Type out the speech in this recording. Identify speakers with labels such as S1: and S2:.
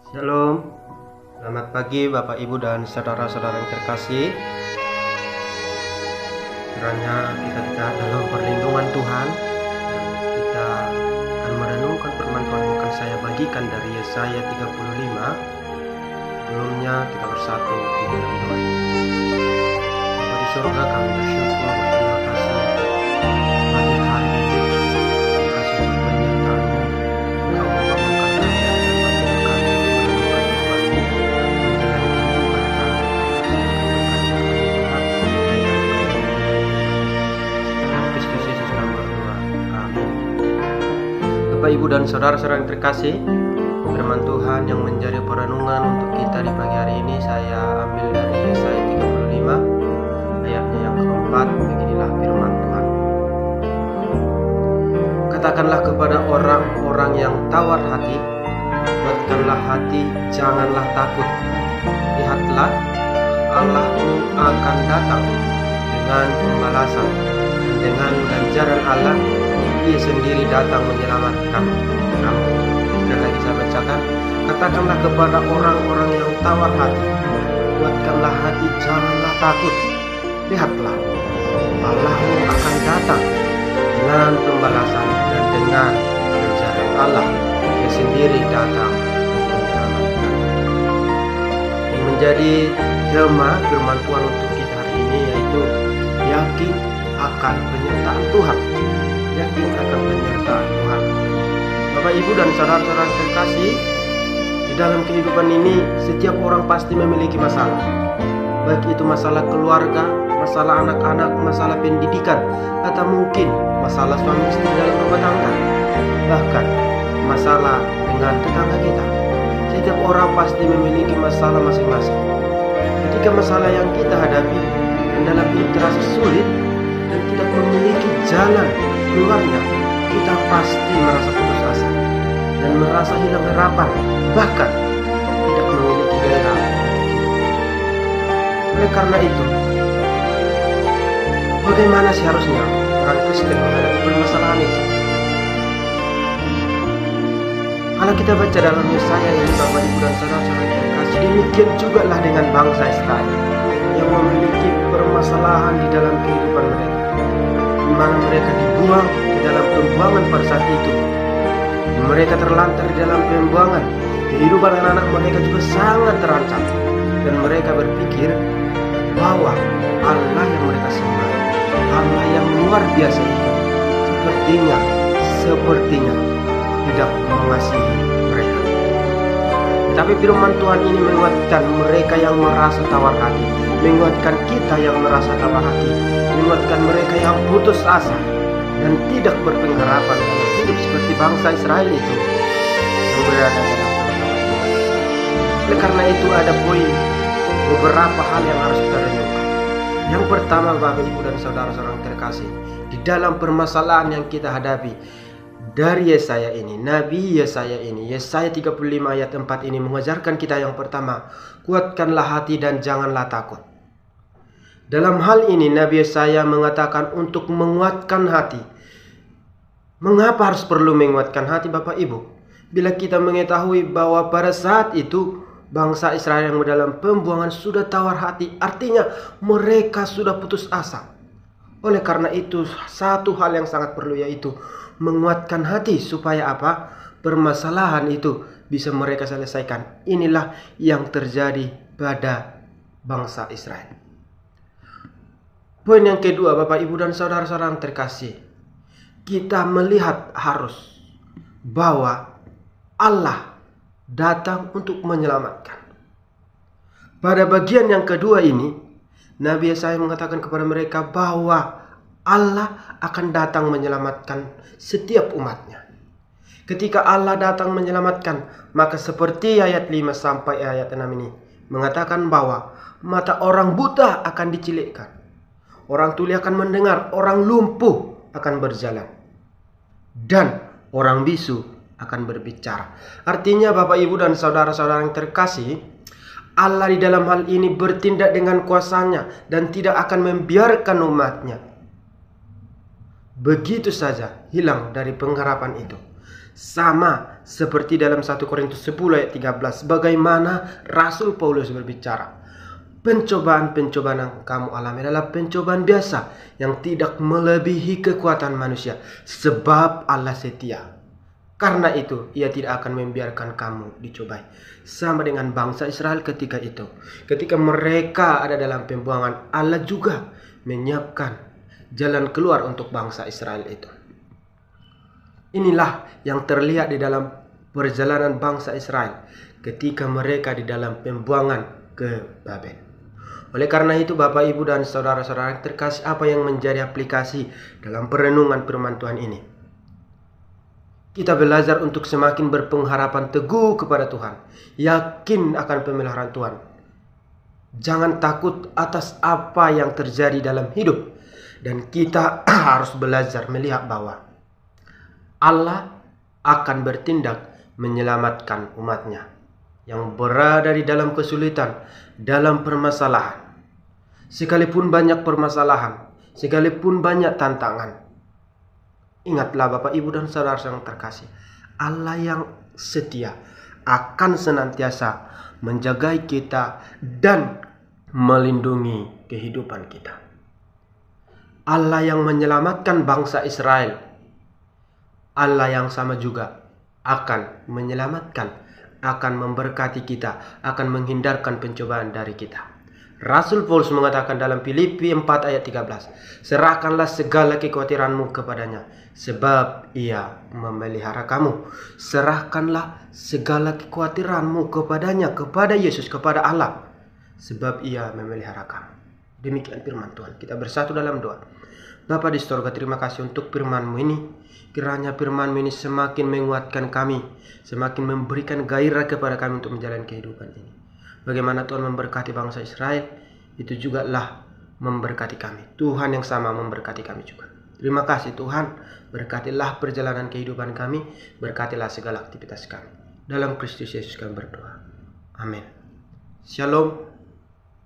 S1: Shalom, selamat pagi Bapak Ibu dan saudara-saudara yang terkasih. Kiranya kita dalam perlindungan Tuhan, dan kita akan merenungkan firman Tuhan yang akan saya bagikan dari Yesaya 35. Sebelumnya kita bersatu di dalam doa. Bapa di surga, kami bersyukur, berterima kasih pagi hari ini. Terima kasih untuk penyertaan-Mu. Engkau membangunkan kami dan membantu kami merenungkan firman-Mu, menjalani kehidupan kami. Dalam Kristus Yesus kami berdoa. Amin. Bapak, Ibu, dan saudara-saudara yang terkasih, firman Tuhan yang menjadi perenungan untuk kita di pagi hari ini saya ambil dari Yesaya 35 ayatnya yang keempat. Beginilah firman Tuhan. Katakanlah kepada orang-orang yang tawar hati, kuatkanlah hati, janganlah takut. Lihatlah, Allahmu akan datang dengan pembalasan, dan dengan ganjaran Allah Ia sendiri datang menyelamatkan kamu. Sekali lagi saya bacakan, katakanlah kepada orang-orang yang tawar hati, kuatkanlah hati, janganlah takut. Lihatlah, Allahmu akan datang dengan pembalasan dan dengan ganjaran Allah Ia sendiri datang menyelamatkan. Yang menjadi tema firman Tuhan untuk kita hari ini yaitu yakin akan penyertaan Tuhan. Yakin akan penyertaan Tuhan. Bapak, Ibu, dan saudara-saudara terkasih, di dalam kehidupan ini setiap orang pasti memiliki masalah. Baik itu masalah keluarga, masalah anak-anak, masalah pendidikan, atau mungkin masalah suami istri dalam rumah tangga, bahkan masalah dengan tetangga kita. Setiap orang pasti memiliki masalah masing-masing. Ketika masalah yang kita hadapi dan dalam hidup terasa sulit dan tidak memiliki jalan keluarnya, kita pasti merasa putus asa dan merasa hilang harapan, bahkan tidak memiliki gairah untuk hidup. Oleh karena itu, bagaimana seharusnya orang Kristen menghadapi permasalahan itu? Kalau kita baca dalam Yesaya ini, Bapak, Ibu, dan saudara-saudara yang terkasih, demikian juga lah dengan bangsa Israel yang memiliki permasalahan di dalam kehidupan mereka, di mana mereka dibuang di dalam pembuangan pada saat itu. Mereka terlantar di dalam pembuangan. Kehidupan anak-anak mereka juga sangat terancam, dan mereka berpikir bahwa Allah yang mereka sembah, Allah yang luar biasa itu, sepertinya tidak mengasihi mereka. Tapi firman Tuhan ini menguatkan mereka yang merasa tawar hati, menguatkan kita yang merasa tawar hati, menguatkan mereka yang putus asa dan tidak berpengharapan dalam hidup seperti bangsa Israel itu yang berada dalam pembuangan. Oleh karena itu ada beberapa hal yang harus kita renungkan. Yang pertama, Bapak, Ibu, dan saudara-saudara yang terkasih, di dalam permasalahan yang kita hadapi dari Yesaya ini, Nabi Yesaya ini, Yesaya 35 ayat 4 ini mengajarkan kita yang pertama, kuatkanlah hati dan janganlah takut. Dalam hal ini Nabi Yesaya mengatakan untuk menguatkan hati. Mengapa harus perlu menguatkan hati, Bapak, Ibu? Bila kita mengetahui bahwa pada saat itu bangsa Israel yang dalam pembuangan sudah tawar hati, artinya mereka sudah putus asa. Oleh karena itu satu hal yang sangat perlu yaitu menguatkan hati supaya apa? Permasalahan itu bisa mereka selesaikan. Inilah yang terjadi pada bangsa Israel. Poin yang kedua, Bapak, Ibu, dan saudara-saudara yang terkasih, kita melihat harus bahwa Allah datang untuk menyelamatkan. Pada bagian yang kedua ini, Nabi Yesaya mengatakan kepada mereka bahwa Allah akan datang menyelamatkan setiap umatnya. Ketika Allah datang menyelamatkan, maka seperti ayat 5 sampai ayat 6 ini mengatakan bahwa mata orang buta akan dicilikkan, orang tuli akan mendengar, orang lumpuh akan berjalan, dan orang bisu akan berbicara. Artinya, Bapak, Ibu, dan saudara-saudara yang terkasih, Allah di dalam hal ini bertindak dengan kuasanya dan tidak akan membiarkan umatnya begitu saja hilang dari pengharapan itu. Sama seperti dalam 1 Korintus 10 ayat 13, bagaimana Rasul Paulus berbicara. Pencobaan-pencobaan yang kamu alami adalah pencobaan biasa yang tidak melebihi kekuatan manusia, sebab Allah setia. Karena itu, ia tidak akan membiarkan kamu dicobai. Sama dengan bangsa Israel ketika itu. Ketika mereka ada dalam pembuangan, Allah juga menyiapkan jalan keluar untuk bangsa Israel itu. Inilah yang terlihat di dalam perjalanan bangsa Israel ketika mereka di dalam pembuangan ke Babel. Oleh karena itu, Bapak, Ibu, dan saudara-saudara terkasih, apa yang menjadi aplikasi dalam perenungan firman Tuhan ini? Kita belajar untuk semakin berpengharapan teguh kepada Tuhan, yakin akan pemeliharaan Tuhan. Jangan takut atas apa yang terjadi dalam hidup. Dan kita harus belajar melihat bahwa Allah akan bertindak menyelamatkan umatnya yang berada di dalam kesulitan, dalam permasalahan. Sekalipun banyak permasalahan, sekalipun banyak tantangan, ingatlah Bapak, Ibu, dan saudara yang terkasih, Allah yang setia akan senantiasa menjaga kita dan melindungi kehidupan kita. Allah yang menyelamatkan bangsa Israel, Allah yang sama juga akan menyelamatkan, akan memberkati kita, akan menghindarkan pencobaan dari kita. Rasul Paulus mengatakan dalam Filipi 4 ayat 13, serahkanlah segala kekhawatiranmu kepadanya, sebab ia memelihara kamu. Serahkanlah segala kekhawatiranmu kepadanya, kepada Yesus, kepada Allah, sebab ia memelihara kamu. Demikian firman Tuhan. Kita bersatu dalam doa. Bapa di sorga, terima kasih untuk firman-Mu ini. Kiranya firman-Mu ini semakin menguatkan kami, semakin memberikan gairah kepada kami untuk menjalani kehidupan ini. Bagaimana Tuhan memberkati bangsa Israel, itu juga lah memberkati kami. Tuhan yang sama memberkati kami juga. Terima kasih Tuhan, berkatilah perjalanan kehidupan kami, berkatilah segala aktivitas kami. Dalam Kristus Yesus kami berdoa. Amin. Shalom.